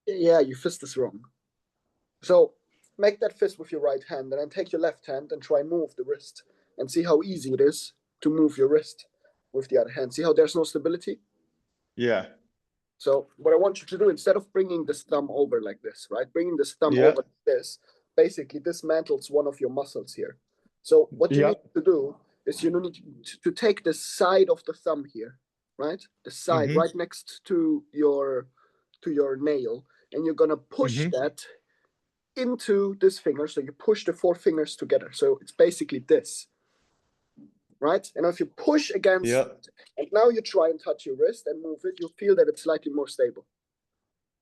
Yeah, your fist is wrong. So make that fist with your right hand, and then take your left hand and try move the wrist, and see how easy it is to move your wrist with the other hand. See how there's no stability? Yeah. So what I want you to do, instead of bringing this thumb over like this, right? Bringing this thumb Yeah. over like this, basically dismantles one of your muscles here. So what you Yeah. need to do is you need to take the side of the thumb here, right? The side Mm-hmm. right next to your nail, and you're gonna push Mm-hmm. that into this finger. So you push the four fingers together. So it's basically this, right? And if you push against Yeah. it, and now you try and touch your wrist and move it, you feel that it's slightly more stable.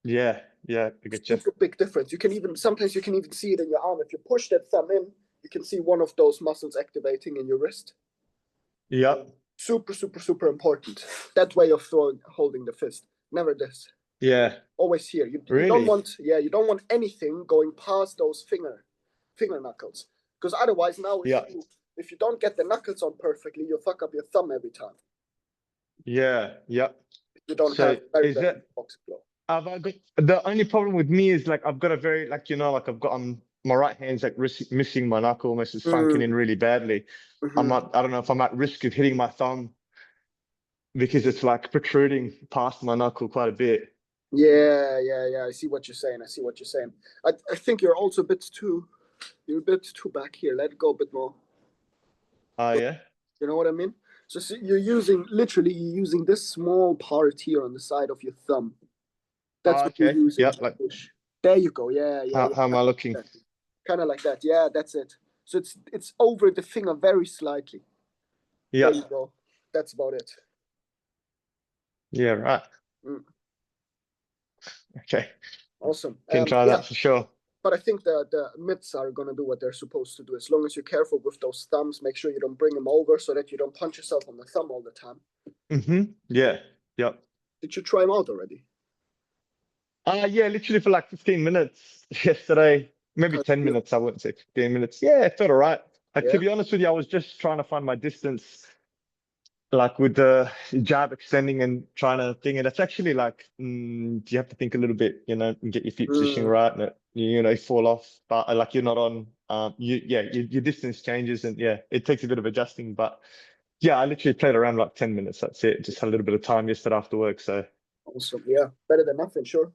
Yeah. Yeah. I get you. Super big difference. You can even sometimes you can even see it in your arm. If you push that thumb in, you can see one of those muscles activating in your wrist. Yeah. Super, super, super important. That way of holding the fist. Never this. Yeah. Always here. You don't Really? want you don't want anything going past those finger knuckles. Because otherwise now Yeah. if you don't get the knuckles on perfectly, you'll fuck up your thumb every time. Yeah. Yeah. You don't So have very, is very it, box flow. have I got, the only problem with me is like I've got a very, like, like I've got my right hand's like missing my knuckle, almost is sunken in really badly. Mm-hmm. I don't know if I'm at risk of hitting my thumb because it's like protruding past my knuckle quite a bit. Yeah. I see what you're saying. I see what you're saying. I think you're a bit too back here. Let it go a bit more. Oh yeah. You know what I mean? So see, you're using this small part here on the side of your thumb. That's Oh, what you're okay. using Yeah. to Like push. There you go. Yeah. how am I looking? Kind of like that. Yeah, that's it. So it's over the finger very slightly. There Yeah. you go. That's about it. Yeah. Right. Mm, Okay. awesome. Can try Yeah, that for sure. but I think the mitts are gonna do what they're supposed to do. As long as you're careful with those thumbs, make sure you don't bring them over so that you don't punch yourself on the thumb all the time. Mm-hmm. Yeah. Yep. Did you try them out already? Yeah, literally for like 15 minutes yesterday, maybe How 10 do you minutes. I wouldn't say 15 minutes. Yeah, it felt all right. Like, to Yeah. be honest with you, I was just trying to find my distance, like with the jab extending and trying to thing. And it's actually like, you have to think a little bit, and get your feet positioning Mm, right, and you fall off, but like you're not on, your distance changes, and yeah, it takes a bit of adjusting. But yeah, I literally played around like 10 minutes. That's it. Just had a little bit of time yesterday after work. So awesome. Yeah, better than nothing, sure.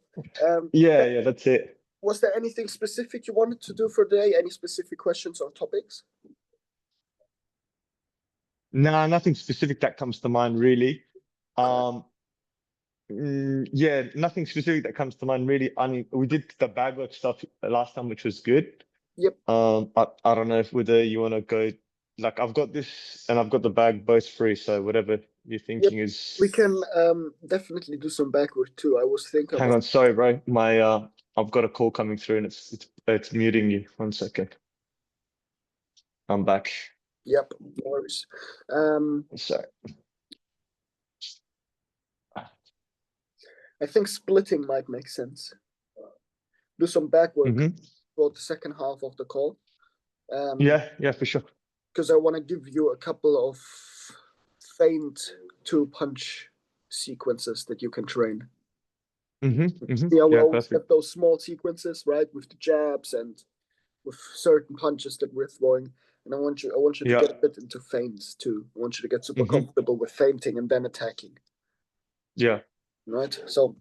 Um, yeah, yeah, that's it. was there anything specific you wanted to do for the day? Any specific questions or topics? Nah, nothing specific that comes to mind really. Um, yeah, nothing specific that comes to mind really. I mean, we did the bag work stuff last time, which was good. Yep. I don't know if whether you want to go, like I've got this and I've got the bag both free, so whatever you're Yep. thinking We is. can definitely do some backward too. I was thinking Hang about. on, sorry, bro. I've got a call coming through and it's muting you. 1 second. I'm back. Yep. No worries. Um, Sorry. I think splitting might make sense. Do some back work Mm-hmm. for the second half of the call. Yeah, yeah, for sure. Because I want to give you a couple of feint two punch sequences that you can train. Mm-hmm. Mm-hmm. Yeah, we Yeah, always perfect. have those small sequences, right, with the jabs and with certain punches that we're throwing. And I want you to Yeah. get a bit into feints too. I want you to get super Mm-hmm. comfortable with feinting and then attacking, Yeah. right? So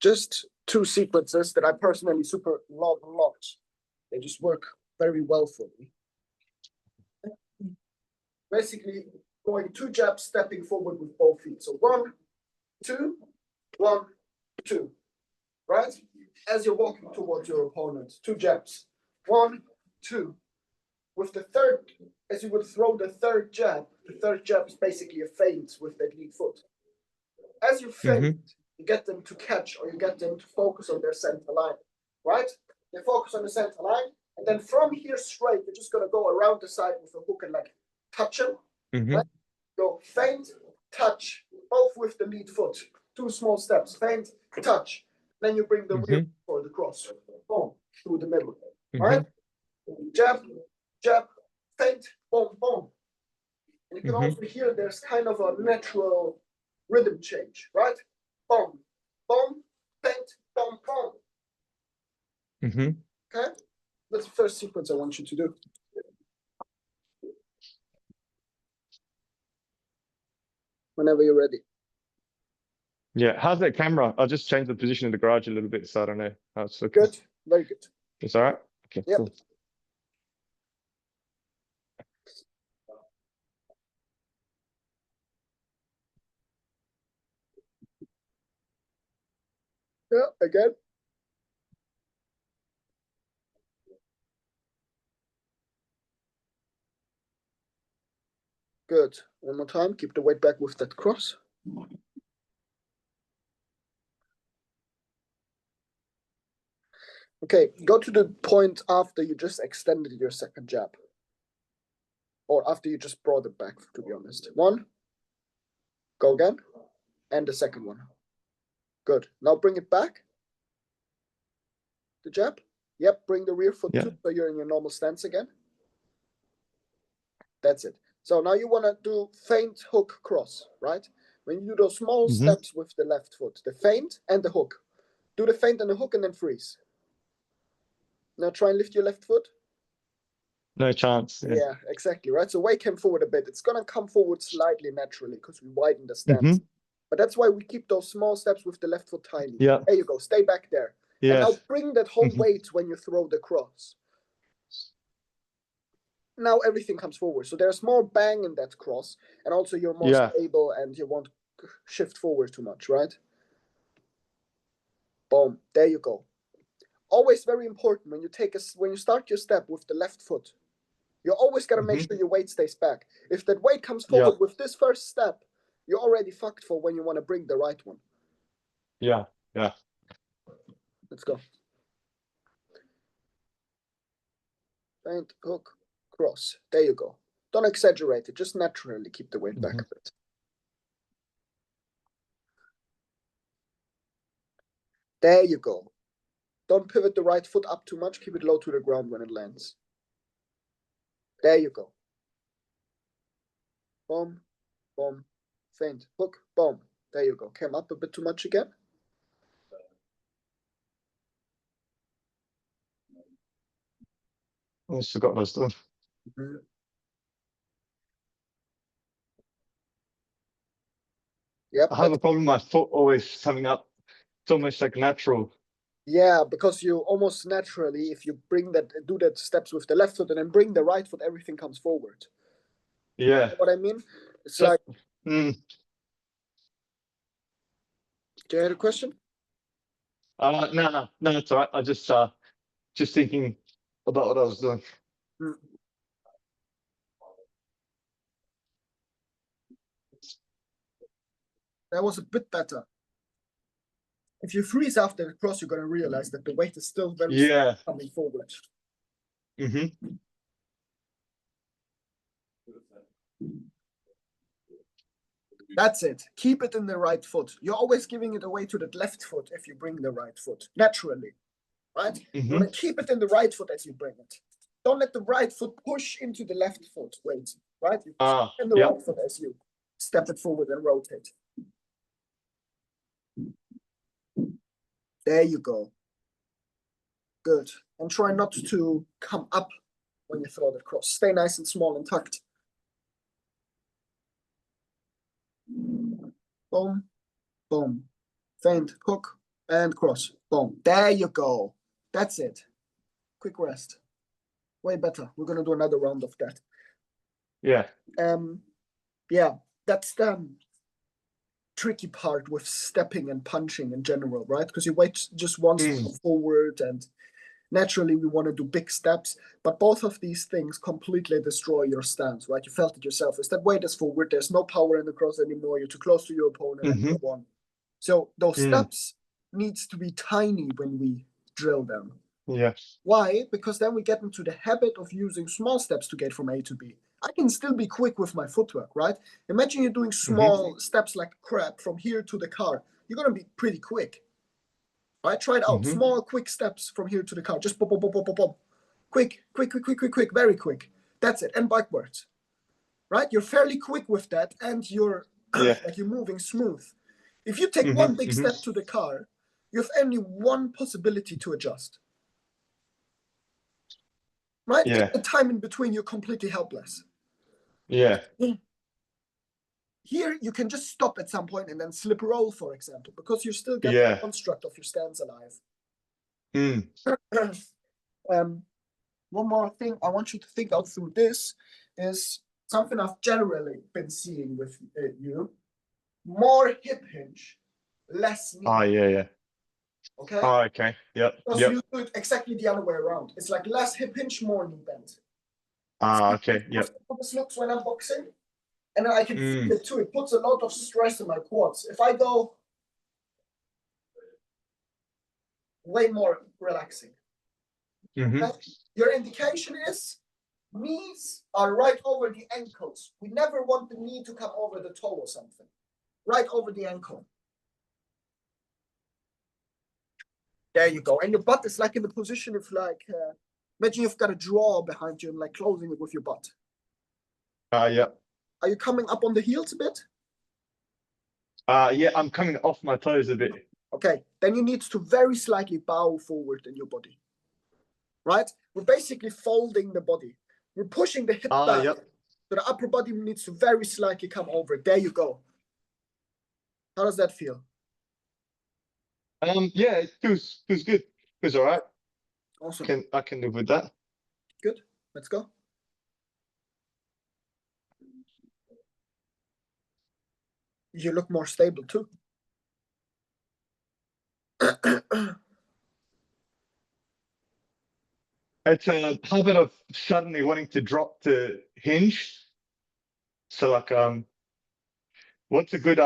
just two sequences that I personally super love a lot. They just work very well for me. Basically, going two jabs, stepping forward with both feet. So 1, 2, 1, 2. Right? As you're walking towards your opponent, two jabs. 1, 2. With the third, as you would throw the third jab is basically a feint with that lead foot. As you feint, Mm-hmm. you get them to catch or you get them to focus on their center line. Right? They focus on the center line, and then from here straight, you're just gonna go around the side with a hook and like touch them. Mm-hmm. Right? Go feint, touch, both with the lead foot. Two small steps. Feint, touch. Then you bring the rear Mm-hmm. for the cross. Boom, through the middle. All Mm-hmm. right? Jab, jab, feint, boom, boom. And you can Mm-hmm. also hear there's kind of a natural rhythm change, right? Boom, boom, boom, boom. Mm-hmm. Okay? That's the first sequence I want you to do. Whenever you're ready. Yeah. How's that camera? I'll just change the position of the garage a little bit so I don't know how it's looking. Good. Very good. It's all right? Okay, Yep. cool. Yeah, again. Good. One more time. Keep the weight back with that cross. Okay, go to the point after you just extended your second jab. Or after you just brought it back, to be honest. One. Go again. And the second one. Good. Now bring it back. The jab. Yep, bring the rear foot too, so you're in your normal stance again. That's it. So now you want to do feint, hook, cross, right? When you do those small steps with the left foot, the feint and the hook. Do the feint and the hook and then freeze. Now try and lift your left foot. No chance. Yeah, exactly, right? So weight came forward a bit. It's going to come forward slightly naturally because we widen the stance. But that's why we keep those small steps with the left foot tiny. Yeah. There you go. Stay back there. Yeah. And now bring that whole weight when you throw the cross. Now everything comes forward. So there's more bang in that cross. And also you're more stable and you won't shift forward too much, right? Boom. There you go. Always very important when you start your step with the left foot. You always got to make sure your weight stays back. If that weight comes forward with this first step, you're already fucked for when you want to bring the right one. Yeah, yeah. Let's go. Feint, hook, cross. There you go. Don't exaggerate it. Just naturally keep the weight back a bit. There you go. Don't pivot the right foot up too much. Keep it low to the ground when it lands. There you go. Boom, boom, feint, hook, boom. There you go. Came up a bit too much again. I forgot what I was doing. Yep. I have a problem with my foot always coming up. It's almost like natural. Yeah, because you almost naturally, if you do that steps with the left foot and then bring the right foot, everything comes forward. Yeah. You know what I mean? It's So, like. Do you have a question? No, it's all right. I just thinking about what I was doing. That was a bit better. If you freeze after the cross, you're going to realize that the weight is still very coming forward. That's it. Keep it in the right foot. You're always giving it away to the left foot if you bring the right foot, naturally, right? You want to keep it in the right foot as you bring it. Don't let the right foot push into the left foot weight, right? You keep it in the right foot as you step it forward and rotate. There you go. Good. And try not to come up when you throw the cross. Stay nice and small and tucked. Boom, boom. Feint, hook, and cross. Boom. There you go. That's it. Quick rest. Way better. We're going to do another round of that. Yeah. Yeah, that's the tricky part with stepping and punching in general, right? Because you wait just one step forward and naturally we want to do big steps, but both of these things completely destroy your stance, right? You felt it yourself. As that weight is forward, there's no power in the cross anymore. You're too close to your opponent and you won. So those steps needs to be tiny when we drill them. Yeah. Why? Because then we get into the habit of using small steps to get from A to B. I can still be quick with my footwork, right? Imagine you're doing small steps like crab from here to the car. You're going to be pretty quick. Right? Try it out. Small, quick steps from here to the car. Just pop, pop, pop, pop, pop, pop. Quick, very quick. That's it. And backwards. Right? You're fairly quick with that and you're like you're moving smooth. If you take one big step to the car, you have only one possibility to adjust. Right? Yeah. The time in between, you're completely helpless. Yeah. Here, you can just stop at some point and then slip roll, for example, because you still get Yeah. the construct of your stance alive. Mm. One more thing I want you to think out through this is something I've generally been seeing with you. More hip hinge, less knee. Oh, yeah. Okay? Oh, okay. Yep. Because Yep. you do it exactly the other way around. It's like less hip hinge, more knee bend. Ah, okay. Yep. How this looks when I'm boxing. And then I can Mm. feel it too. It puts a lot of stress in my quads. If I go way more relaxing. Mm-hmm. Okay? Your indication is knees are right over the ankles. We never want the knee to come over the toe or something. Right over the ankle. There you go. And your butt is like in the position of like, imagine you've got a drawer behind you and like closing it with your butt. Yeah. Are you coming up on the heels a bit? Yeah, I'm coming off my toes a bit. Okay, then you need to very slightly bow forward in your body. Right? We're basically folding the body. We're pushing the hip back. Yep. So the upper body needs to very slightly come over. There you go. How does that feel? Yeah, it feels good. Feels all right. Awesome. I can live with that. Good. Let's go. You look more stable too. It's a habit of suddenly wanting to drop to hinge. So like what's a good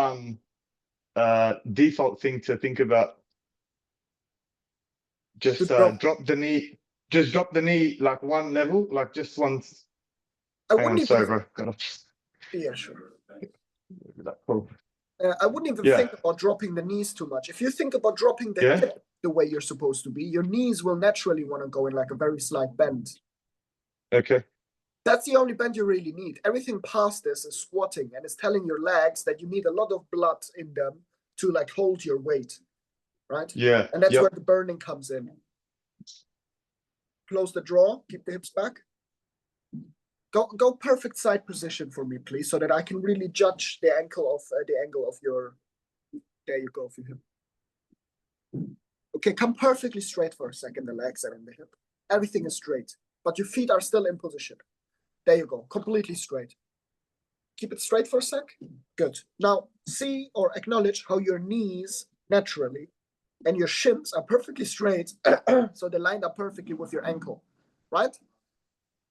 default thing to think about? Just drop the knee. Just drop the knee like one level, like just once. I Hang on, wouldn't sorry, even. bro. Gotta Yeah, sure. Cool. I wouldn't even Yeah. think about dropping the knees too much. If you think about dropping the Yeah. hip the way you're supposed to be, your knees will naturally want to go in like a very slight bend. Okay. That's the only bend you really need. Everything past this is squatting and it's telling your legs that you need a lot of blood in them to like hold your weight, right? Yeah. And that's Yep. where the burning comes in. Close the draw, keep the hips back. Go perfect side position for me, please, so that I can really judge the angle of your. There you go, for hip. Okay, come perfectly straight for a second. The legs are in the hip. Everything is straight, but your feet are still in position. There you go, completely straight. Keep it straight for a sec. Good. Now, see or acknowledge how your knees naturally and your shins are perfectly straight, so they lined up perfectly with your ankle, right?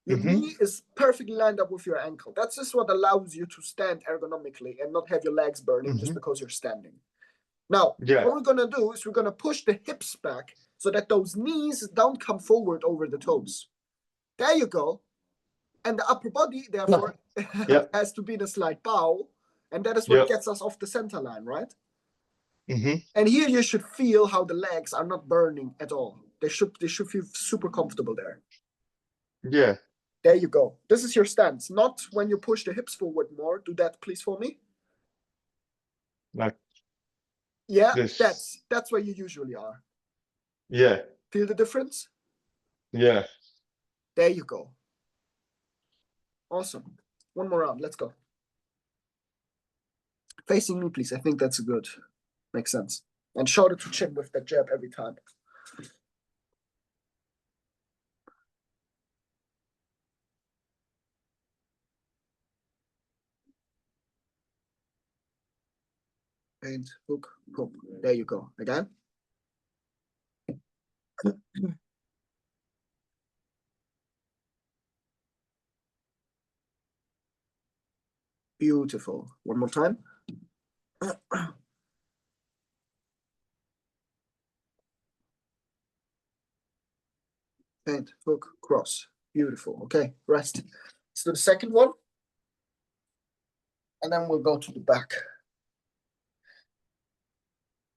Your knee is perfectly lined up with your ankle. That's just what allows you to stand ergonomically and not have your legs burning just because you're standing. Now, what we're going to do is we're going to push the hips back so that those knees don't come forward over the toes. There you go. And the upper body, therefore, has to be in a slight bow. And that is what gets us off the center line, right? And here you should feel how the legs are not burning at all. They should feel super comfortable there. Yeah. There you go. This is your stance. Not when you push the hips forward more. Do that, please, for me. Like. Yeah, that's where you usually are. Yeah. Feel the difference? Yeah. There you go. Awesome. One more round. Let's go. Facing me, please. I think that's good. Makes sense. And shoulder to chin with that jab every time. And hook, hook. There you go. Again. Beautiful. One more time. And hook, cross. Beautiful. Okay, rest. Let's do the second one. And then we'll go to the back.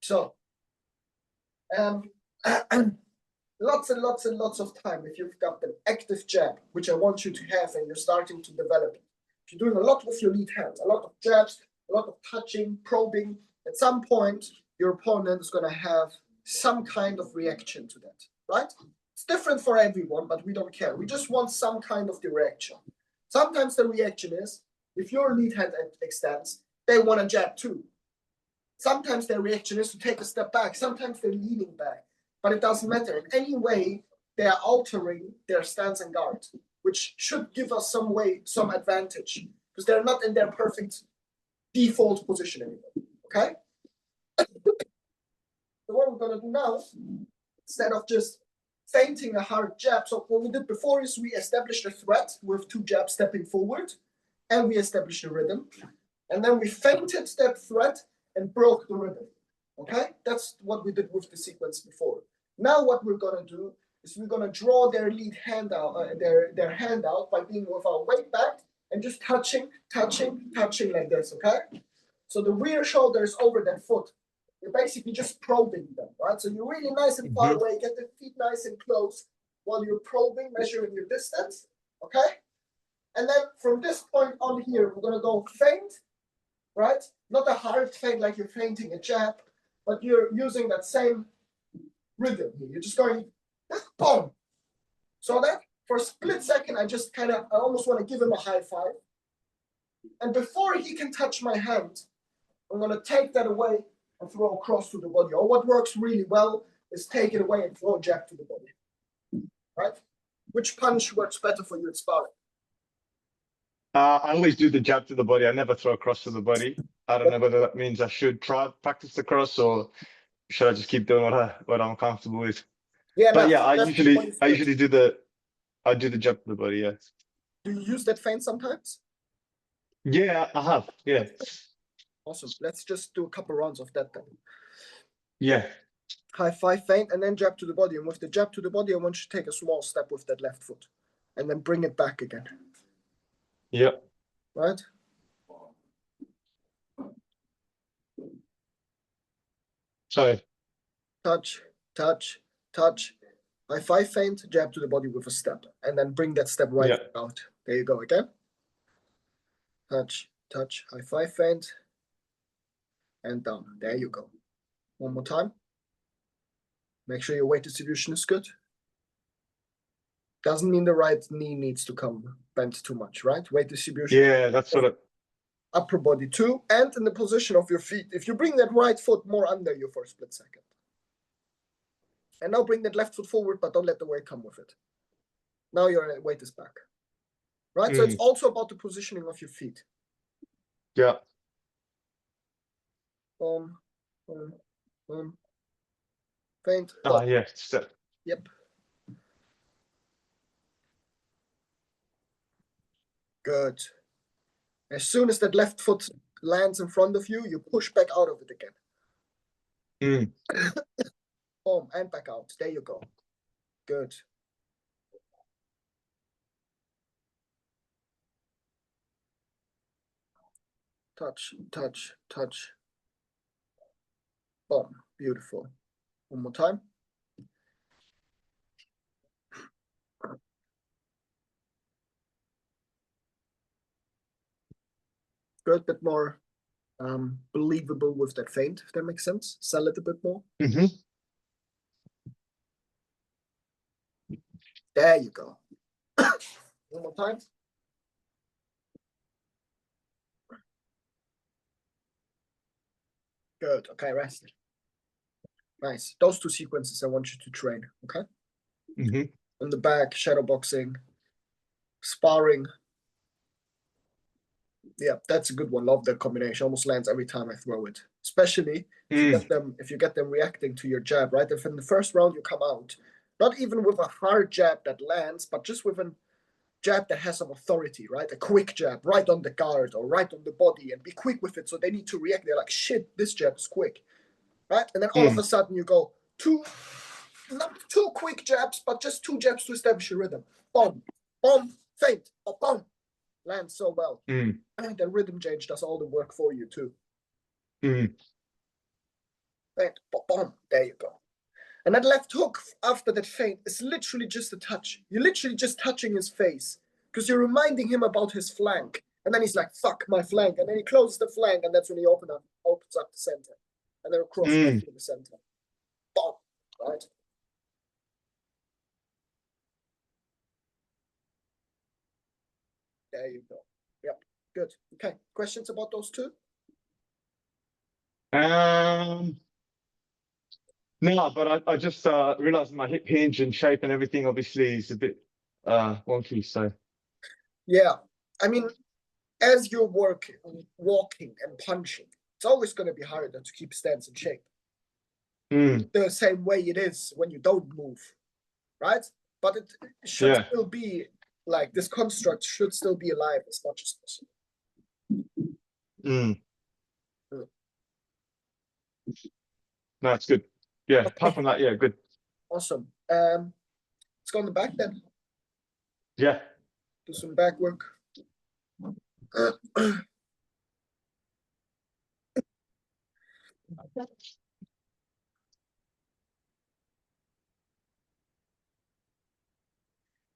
So, lots and lots and lots of time, if you've got an active jab, which I want you to have and you're starting to develop it. If you're doing a lot with your lead hand, a lot of jabs, a lot of touching, probing, at some point, your opponent is going to have some kind of reaction to that, right? It's different for everyone, but we don't care. We just want some kind of the reaction. Sometimes the reaction is, if your lead hand extends, they want to jab too. Sometimes their reaction is to take a step back. Sometimes they're leaning back, but it doesn't matter. In any way, they are altering their stance and guard, which should give us some advantage, because they're not in their perfect default position anymore. Okay? So what we're gonna do now, instead of just feinting a hard jab, so what we did before is we established a threat with 2 jabs stepping forward, and we established a rhythm, and then we feinted that threat and broke the rhythm. Okay, that's what we did with the sequence before. Now what we're gonna do is we're gonna draw their lead hand out, their hand out by being with our weight back and just touching like this. Okay, so the rear shoulder is over that foot. You're basically just probing them, right? So you're really nice and far away, get the feet nice and close while you're probing, measuring your distance. Okay, and then from this point on here, we're gonna go feint, right? Not a hard feint like you're feinting a jab, but you're using that same rhythm here. You're just going, boom. So that for a split second, I almost want to give him a high five. And before he can touch my hand, I'm going to take that away and throw across to the body. Or what works really well is take it away and throw a jab to the body. Right? Which punch works better for you at sparring? I always do the jab to the body. I never throw a cross to the body. I don't know whether that means I should try practice the cross, or should I just keep doing what I'm comfortable with. Yeah, but no, yeah, I usually do the jab to the body. Yeah. Do you use that feint sometimes? Yeah, I have. Yeah. Awesome. Let's just do a couple rounds of that then. Yeah. High five feint and then jab to the body. And with the jab to the body, I want you to take a small step with that left foot and then bring it back again. Yep. Right? Sorry. Touch, touch, touch. High five feint, jab to the body with a step. And then bring that step right out. There you go again. Touch, touch, high five feint. And down. There you go. One more time. Make sure your weight distribution is good. Doesn't mean the right knee needs to come bent too much, right? Weight distribution. Yeah, that's what it. Upper body too, and in the position of your feet. If you bring that right foot more under you for a split second. And now bring that left foot forward, but don't let the weight come with it. Now your weight is back. Right? So it's also about the positioning of your feet. Yeah. Feint. Yeah. Step. Yep. Good. As soon as that left foot lands in front of you, you push back out of it again. Boom, and back out. There you go. Good. Touch, touch, touch. Boom. Beautiful. One more time. Good, bit more believable with that feint, if that makes sense. Sell it a bit more. There you go. One more time. Good. Okay, rest. Nice. Those 2 sequences I want you to train. Okay. On the back, shadow boxing, sparring. Yeah, that's a good one. Love that combination. Almost lands every time I throw it. Especially if you get them reacting to your jab, right? If in the first round you come out, not even with a hard jab that lands, but just with a jab that has some authority, right? A quick jab right on the guard or right on the body, and be quick with it so they need to react. They're like, shit, this jab is quick, right? And then all of a sudden you go not 2 quick jabs, but just 2 jabs to establish a rhythm. Boom, boom, feint, or boom. Lands so well. And the rhythm change does all the work for you too. Feint, boom, there you go. And that left hook after that feint is literally just a touch. You're literally just touching his face because you're reminding him about his flank. And then he's like, fuck my flank. And then he closes the flank, and that's when he opens up the center. And then across to the center. Boom. right? There you go. Yep, good. Okay, questions about those two? No, but I just realized my hip hinge and shape and everything obviously is a bit wonky. So Yeah, I mean, as you're walking and punching, it's always going to be harder to keep stance and shape. The same way it is when you don't move, right? But it should yeah. still be like this construct should still be alive as much as possible. No, it's good. Yeah, Okay. apart from that, yeah, good. Awesome. Let's go on the back then. Yeah. Do some back work.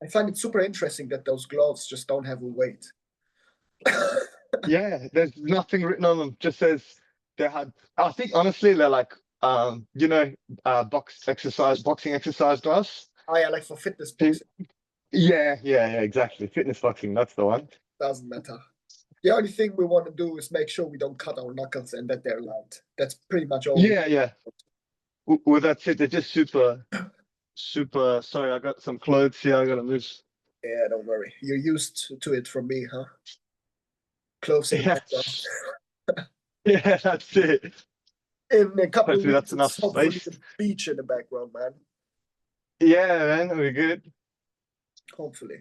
I find it super interesting that those gloves just don't have a weight. Yeah, there's nothing written on them. Just says they had. I think honestly, they're like boxing exercise gloves. Oh yeah, like for fitness boxing. Yeah, exactly. Fitness boxing, that's the one. Doesn't matter. The only thing we want to do is make sure we don't cut our knuckles and that they're light. That's pretty much all. Yeah. Well, that's it. They're just super. Sorry, I got some clothes here. I gotta move. Yeah, don't worry. You're used to it from me, huh? Close in the Yeah, background. yeah, that's it. In a couple of Hopefully weeks, that's enough it's hopefully space. the beach in the background, man. Yeah, man, we're good. Hopefully.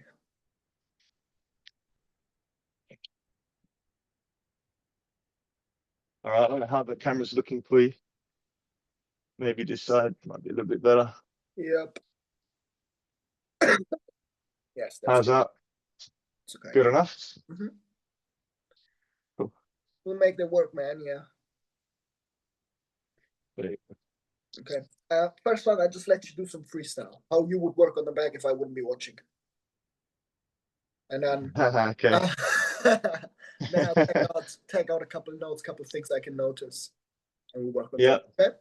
All right, I don't know how the camera's looking for you. Maybe this side might be a little bit better. Yep. Yes, that's How's that? it's okay. Good enough? Cool. We'll make that work, man. Yeah. Okay. First one, I just let you do some freestyle. How you would work on the back if I wouldn't be watching. And then Okay. then I'll take out a couple of notes, couple of things I can notice, and we'll work on Yeah. that. Okay.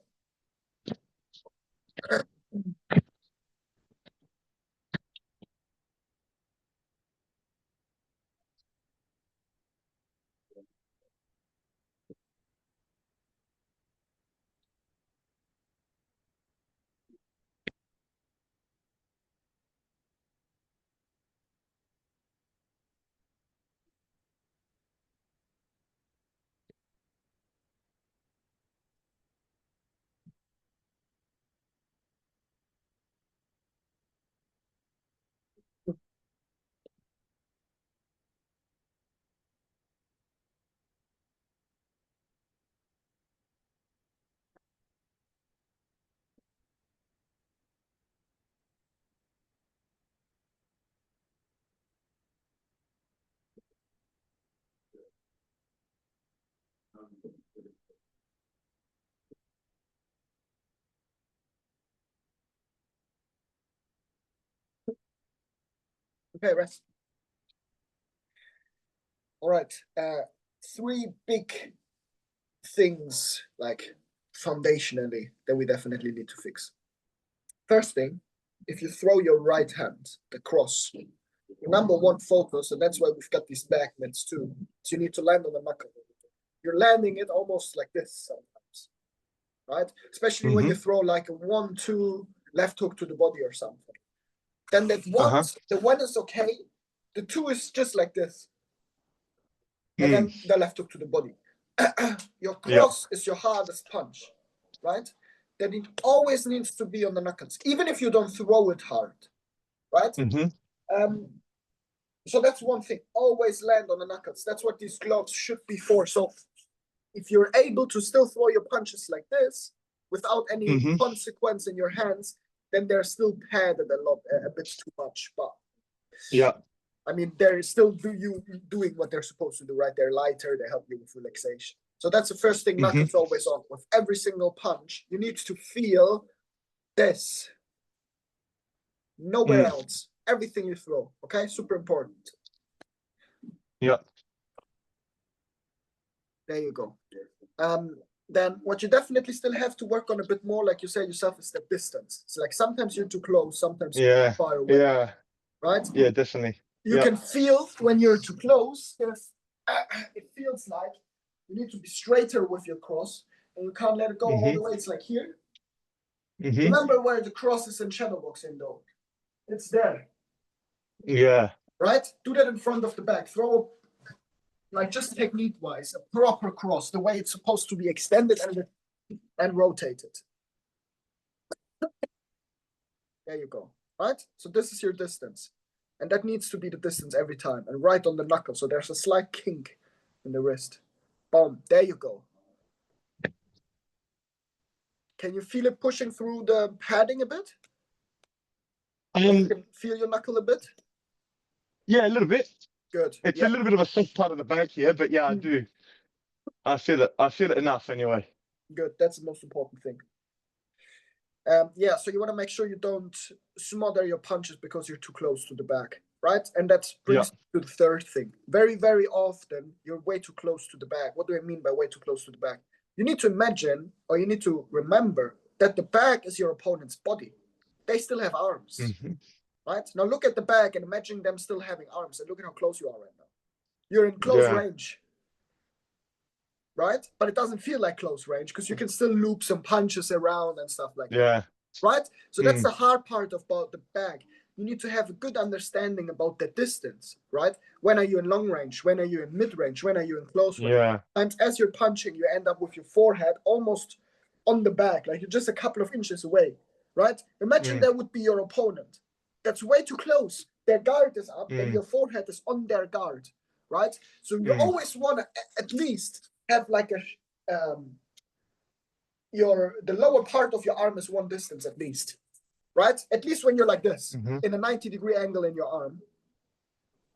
Okay, rest. All right. Three big things like foundationally that we definitely need to fix. First thing, if you throw your right hand across, your number one focus, and that's why we've got these back mitts too, is you need to land on the knuckle. You're landing it almost like this sometimes, right? Especially when you throw like a 1-2 left hook to the body or something. Then that one, the one is okay. The two is just like this. And then the left hook to the body. Your cross is your hardest punch, right? Then it always needs to be on the knuckles, even if you don't throw it hard, right? So that's one thing. Always land on the knuckles. That's what these gloves should be for. So if you're able to still throw your punches like this without any consequence in your hands, then they're still padded a bit too much. But yeah, I mean, they're still doing what they're supposed to do, right? They're lighter, they help you with relaxation. So that's the first thing knuckles always on. With every single punch, you need to feel this. Nowhere else. Everything you throw, okay? Super important. Yeah. There you go. then what you definitely still have to work on a bit more, like you say yourself, is the distance. It's like sometimes you're too close, sometimes you're Yeah. too far away, Yeah. right? Yeah, definitely. You Yeah. can feel when you're too close, it feels like you need to be straighter with your cross and you can't let it go all the way. It's like here. Remember where the cross is in shadow boxing though? It's there, Yeah. right? Do that in front of the back. Throw, like just technique wise, a proper cross, the way it's supposed to be extended and rotated. There you go, right? So this is your distance. And that needs to be the distance every time and right on the knuckle. So there's a slight kink in the wrist. Boom, there you go. Can you feel it pushing through the padding a bit? You can feel your knuckle a bit? Yeah, a little bit. Good. It's Yeah. a little bit of a soft part of the bag here, but yeah, I do. I feel it. I feel it enough anyway. Good. That's the most important thing. Yeah, so you want to make sure you don't smother your punches because you're too close to the bag, right? And that brings to the third thing. Very, very often, you're way too close to the bag. What do I mean by way too close to the bag? You need to imagine, or you need to remember, that the bag is your opponent's body. They still have arms, right? Now look at the bag and imagine them still having arms, and look at how close you are right now. You're in close range, right? But it doesn't feel like close range because you can still loop some punches around and stuff like that, right? So that's the hard part about the bag. You need to have a good understanding about the distance, right? When are you in long range? When are you in mid range? When are you in close range? Yeah. And as you're punching, you end up with your forehead almost on the back, like you're just a couple of inches away, right? Imagine that would be your opponent. That's way too close. Their guard is up and your forehead is on their guard, right? So you always want to at least have like a the lower part of your arm is one distance at least, right? At least when you're like this in a 90-degree angle in your arm,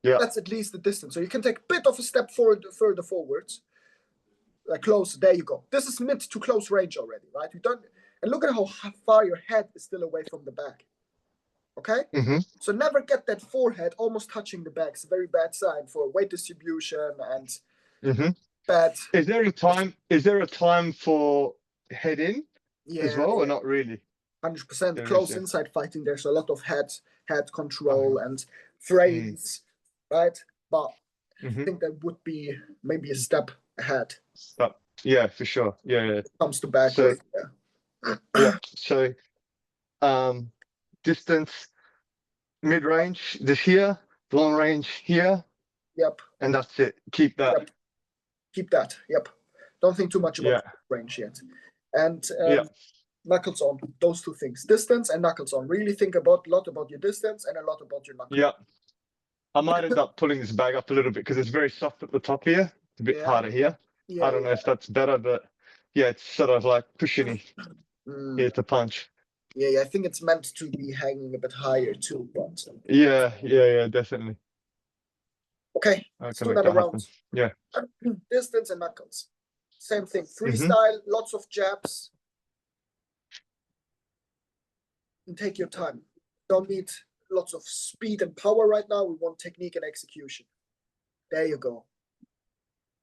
that's at least the distance. So you can take a bit of a step further forwards, like close. There you go. This is mid to close range already, right? You don't, and look at how far your head is still away from the back. Okay, so never get that forehead almost touching the back. It's a very bad sign for weight distribution and bad. Is there a time? Is there a time for head in as well, or not really? 100%. Close inside fighting, there's a lot of head control and frames, right? But I think that would be maybe a step ahead. Yeah, for sure. Yeah. Comes to back. So, So, distance, mid range this here, long range here. Yep. And that's it. Keep that. Yep. Keep that. Yep. Don't think too much about range yet. And knuckles on. Those two things: distance and knuckles on. Really think a lot about your distance and a lot about your knuckles. Yeah. I might end up pulling this bag up a little bit because it's very soft at the top here. It's a bit harder here. I don't know if that's better, but yeah, it's sort of like cushiony here to punch. Yeah, I think it's meant to be hanging a bit higher too. But yeah, definitely. Okay, let's do that around. Yeah. Distance and knuckles. Same thing. Freestyle, lots of jabs. And take your time. Don't need lots of speed and power right now. We want technique and execution. There you go.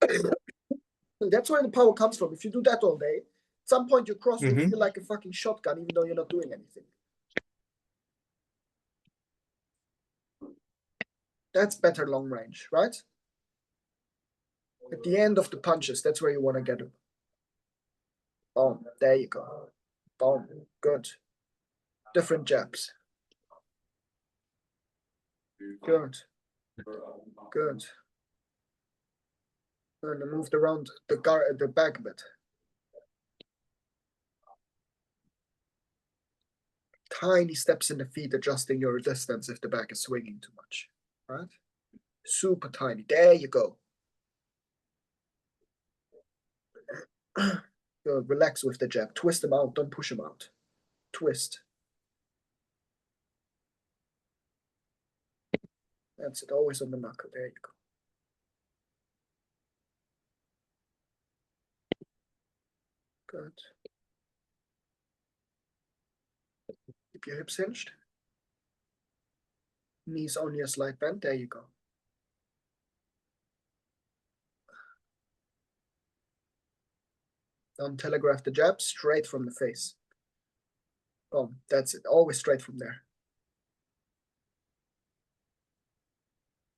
That's where the power comes from. If you do that all day, at some point your cross will feel like a fucking shotgun, even though you're not doing anything. That's better long range, right? At the end of the punches, that's where you want to get them. Boom. There you go. Boom. Good. Different jabs. Good. Good. And I moved around the back a bit. Tiny steps in the feet, adjusting your distance if the back is swinging too much. Right? Super tiny. There you go. Good. Relax with the jab. Twist them out. Don't push them out. Twist. That's it. Always on the knuckle. There you go. Good. Keep your hips hinged. Knees only a slight bend. There you go. Don't telegraph the jab, straight from the face. Oh, that's it. Always straight from there.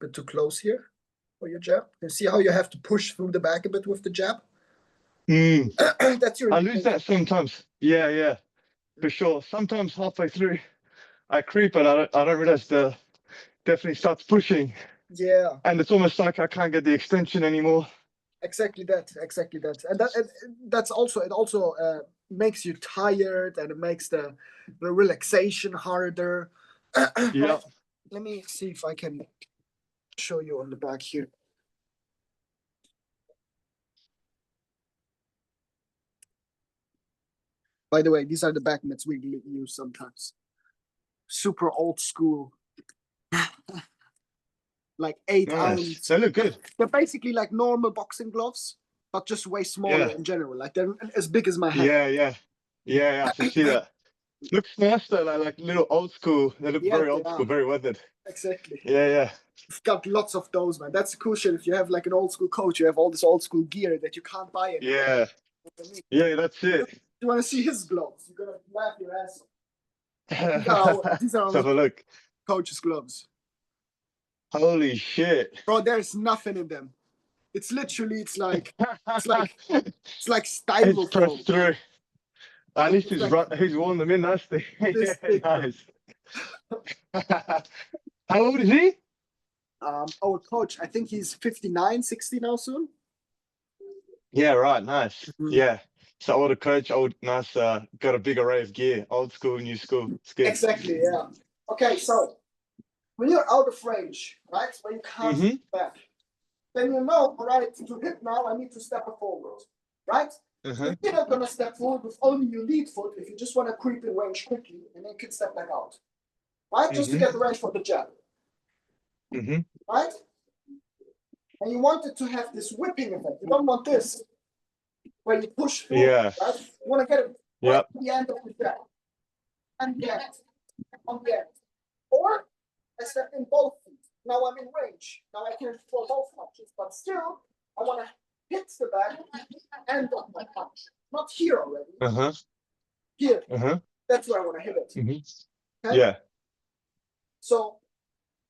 Bit too close here for your jab. You see how you have to push through the back a bit with the jab? Mm. That's your. I lose that sometimes. Yeah, yeah, for sure. Sometimes halfway through, I creep and I don't realize the definitely starts pushing, Yeah, and it's almost like I can't get the extension anymore. exactly that. Exactly that. And that's also it. Also makes you tired, and it makes the relaxation harder. Yeah. Right. Let me see if I can show you on the back here. By the way, these are the back mitts we use sometimes. Super old school. Like 8 ounce. Nice. They look good. They're basically like normal boxing gloves, but just way smaller Yeah. in general. Like they're as big as my hand. Yeah, yeah, yeah. I can see that. Looks nice though, like little old school. They look Yeah, very they old school, are. very weathered. Exactly. Yeah, yeah. We've got lots of those, man. That's the cool shit. If you have like an old school coach, you have all this old school gear that you can't buy anymore. Yeah. Yeah, that's it. You want to see his gloves? You're gonna laugh your ass off. These are Let's have a our look. coach's gloves, Holy shit. bro. There's nothing in them. It's literally, it's like It's styrofoam. pressed through. At least It's like he's worn them in nicely. this Yeah, thick, bro. nice. How old is he? Our coach, I think he's 59, 60 now soon. Yeah, right, nice. Mhm. Yeah. So older coach, nice, got a big array of gear, old school, new school. It's good. Exactly, yeah. Okay, so when you're out of range, right, when you can't Mhm. hit back, then you know, all right, to hit now, I need to step forward, right? Uh-huh. You're not gonna step forward with only your lead foot if you just want to creep in range quickly and then you can step back out, right? Just to Mhm. get the range for the jab, Mhm. right? And you want it to have this whipping effect. You don't want this where you push through, Yeah. right? You want to get it right Yep. at the end of the jab. And get on the end. Or I step in both feet. Now I'm in range. Now I can throw both punches, but still I want to hit the back end of my punch. Not here already. Uh-huh. Here. Uh-huh. That's where I want to hit it. Mhm. Okay? Yeah. So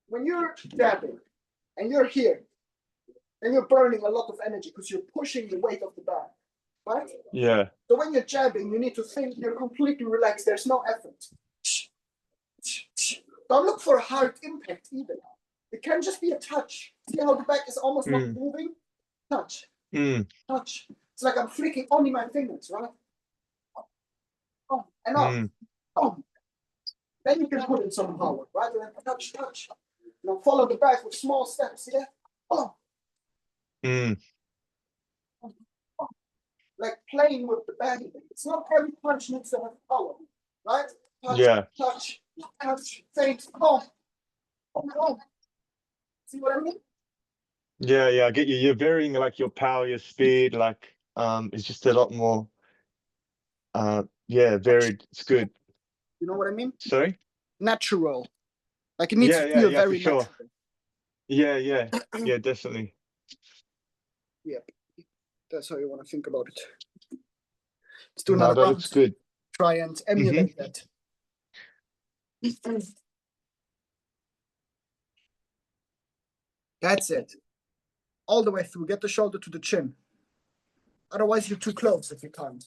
when you're jabbing and you're here, then you're burning a lot of energy because you're pushing the weight of the bag, right? Yeah. So when you're jabbing, you need to think you're completely relaxed. There's no effort. Don't look for a hard impact either. It can just be a touch. See how the back is almost not moving? Touch. Touch. It's like I'm flicking only my fingers, right? Oh, and up. Oh. Then you can put in some power, right? And then touch, touch. Now follow the back with small steps, yeah? Oh. Like playing with the bag. It's not every punch needs to have power, right? Touch, Yeah. touch, touch, feint, oh. Oh. See what I mean? Yeah, yeah, I get you. You're varying like your power, your speed, like it's just a lot more yeah, varied. It's good. You know what I mean? Sorry? Natural. Like it needs to feel Yeah, very for sure. natural. Yeah, yeah. Yeah, definitely. Yep. That's how you want to think about it. Let's do No, another that round. looks good. Try and emulate that. That's it. All the way through. Get the shoulder to the chin. Otherwise, you're too close if you can't.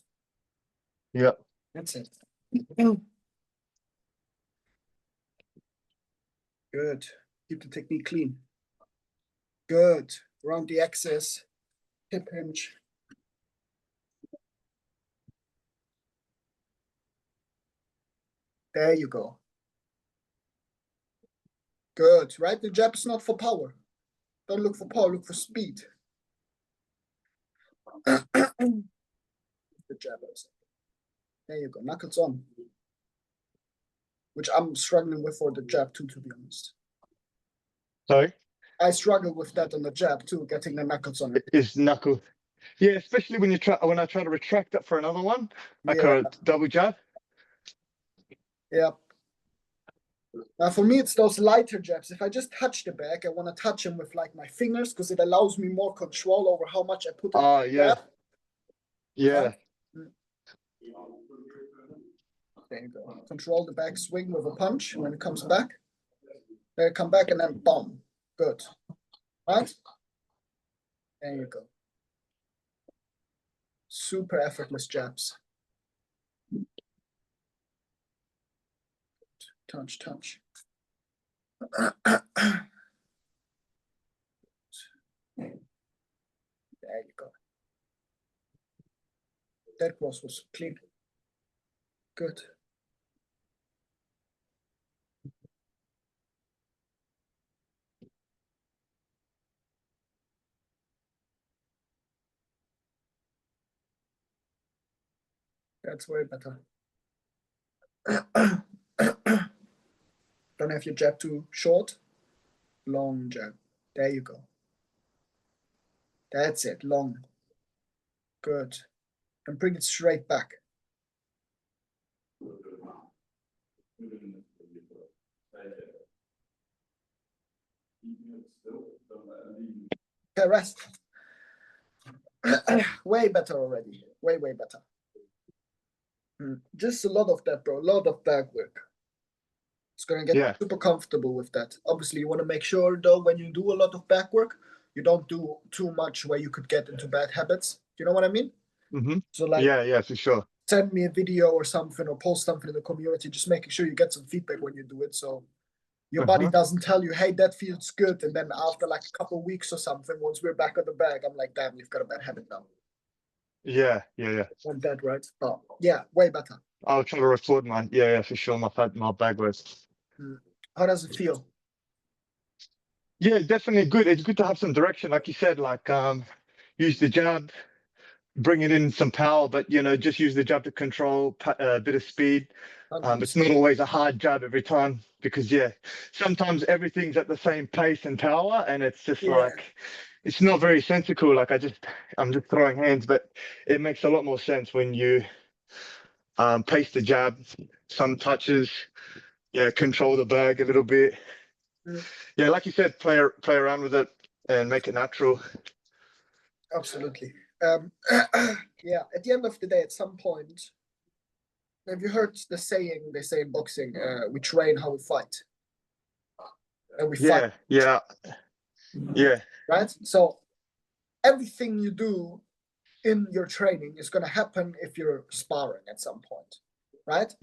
Yeah. That's it. Good. Keep the technique clean. Good. Around the axis. Hip hinge. There you go. Good. Right? The jab is not for power. Don't look for power, look for speed. The jab is. There you go. Knuckles on. Which I'm struggling with for the jab too, to be honest. Sorry? I struggle with that on the jab too, getting the knuckles on it. It's knuckle. Yeah, especially when I try to retract it for another one, like Yeah. a double jab. Yeah. Now for me, it's those lighter jabs. If I just touch the bag, I want to touch them with like my fingers because it allows me more control over how much I put in the Yeah. jab. Yeah. Right? There you go. Control the back swing with a punch when it comes back. There, come back and then bomb. Good. Right? There you go. Super effortless jabs. Touch, touch. There you go. That cross was clean. Good. That's way better. Don't have your jab too short. Long jab. There you go. That's it. Long. Good. And bring it straight back. Okay, rest. Way better already. Way better. Just a lot of that, bro. A lot of back work. It's gonna get super comfortable with that. Obviously, you want to make sure though when you do a lot of back work, you don't do too much where you could get into bad habits. Do you know what I mean? So like, yeah, for sure. Send me a video or something or post something in the community, just making sure you get some feedback when you do it. So your body doesn't tell you, hey, that feels good. And then after like a couple of weeks or something, once we're back on the bag, I'm like, damn, you've got a bad habit now. Yeah. Want that, right? But yeah, way better. I'll try to record mine. Yeah, for sure. My bag was. How does it feel? Yeah, definitely good. It's good to have some direction, like you said, like use the jab, bring it in some power, but just use the jab to control a bit of speed. It's not always a hard jab every time because sometimes everything's at the same pace and power, and it's just like it's not very sensical. Like I'm just throwing hands, but it makes a lot more sense when you pace the jab, some touches, control the bag a little bit. Yeah, like you said, play around with it and make it natural. Absolutely. Yeah, at the end of the day, at some point, have you heard the saying they say in boxing, we train how we fight? And we fight. Yeah. Right? So everything you do in your training is going to happen if you're sparring at some point, right?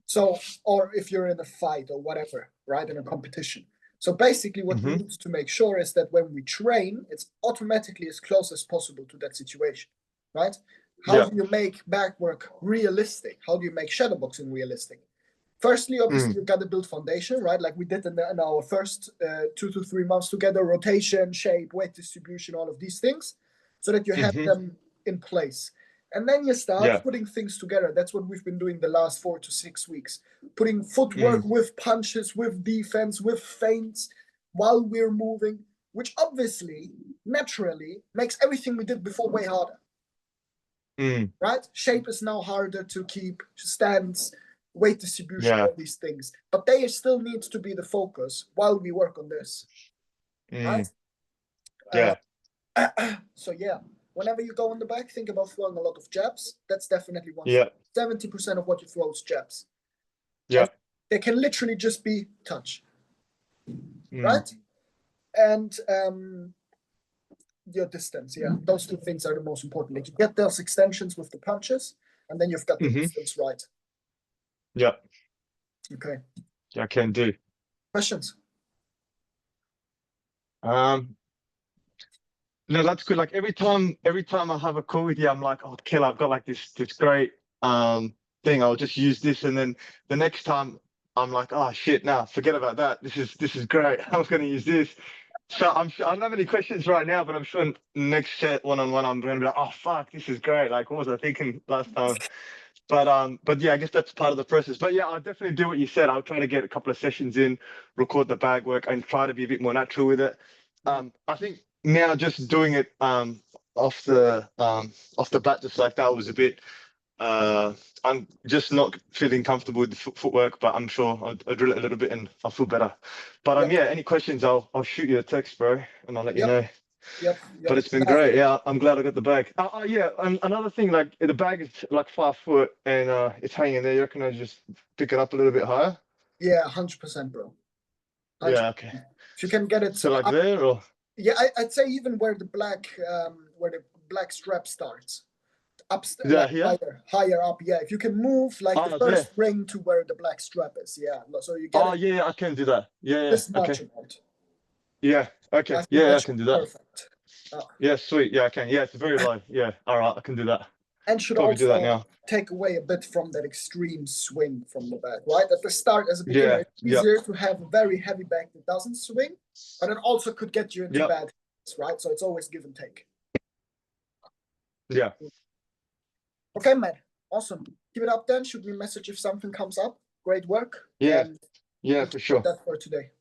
So, or if you're in a fight or whatever, right, in a competition. So basically what we need to make sure is that when we train, it's automatically as close as possible to that situation, right? How do you make back work realistic? How do you make shadowboxing realistic? Firstly, obviously, you've got to build foundation, right? Like we did in our first 2 to 3 months together, rotation, shape, weight distribution, all of these things, so that you have them in place. And then you start putting things together. That's what we've been doing the last 4 to 6 weeks. Putting footwork with punches, with defense, with feints while we're moving, which obviously, naturally, makes everything we did before way harder. Right? Shape is now harder to keep, stance, weight distribution, all these things. But they still need to be the focus while we work on this. Right? So whenever you go on the back, think about throwing a lot of jabs. That's definitely one. 70% of what you throw is jabs. And they can literally just be touch. Right? And your distance, those two things are the most important. Like you get those extensions with the punches, and then you've got the distance right. Okay. Yeah, I can do. Questions? No, that's good. Like every time I have a call with you, I'm like, oh, Kill, I've got like this great thing. I'll just use this, and then the next time I'm like, oh shit, nah, forget about that. This is great. I was going to use this. So I'm sure I don't have any questions right now, but I'm sure next set one-on-one, I'm going to be like, oh fuck, this is great. Like, what was I thinking last time? But yeah, I guess that's part of the process. But yeah, I'll definitely do what you said. I'll try to get a couple of sessions in, record the bag work, and try to be a bit more natural with it. I think now just doing it off the bat just like that was a bit. I'm just not feeling comfortable with the footwork, but I'm sure I'll drill it a little bit and I'll feel better. But any questions, I'll shoot you a text, bro, and I'll let you know. Yep. But it's been great. Yeah, I'm glad I got the bag. Yeah, and another thing, like the bag is like 5 foot and it's hanging there. You reckon I just pick it up a little bit higher? Yeah, 100%, bro. 100%. Yeah, okay. If you can get it So like up, there or yeah, I'd say even where the black strap starts, yeah, like here? higher up. Yeah, if you can move like the Oh, first there. ring to where the black strap is. Yeah, so you get Oh it yeah, I can do that. Yeah, yeah. this much Okay. amount. Yeah. I Okay. think Yeah, that I should can do be that. perfect. Yeah, sweet. Yeah, I can. Yeah, it's very low. Yeah. All right, I can do that. And should Probably do that also now. take away a bit from that extreme swing from the back, right? At the start, as a beginner, Yeah. it's Yeah. easier to have a very heavy back that doesn't swing, but it also could get you into Yep. bad hits, right? So it's always give and take. Yeah. Okay, man. Awesome. Keep it up then. Shoot me a message if something comes up. Great work. Yeah. And Yeah, we'll for keep sure. that for today.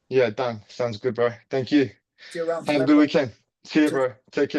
Yeah, done. Sounds good, bro. Thank you. See you around. Have a Bye, good bro. weekend. See you, Cheers. bro. Take care.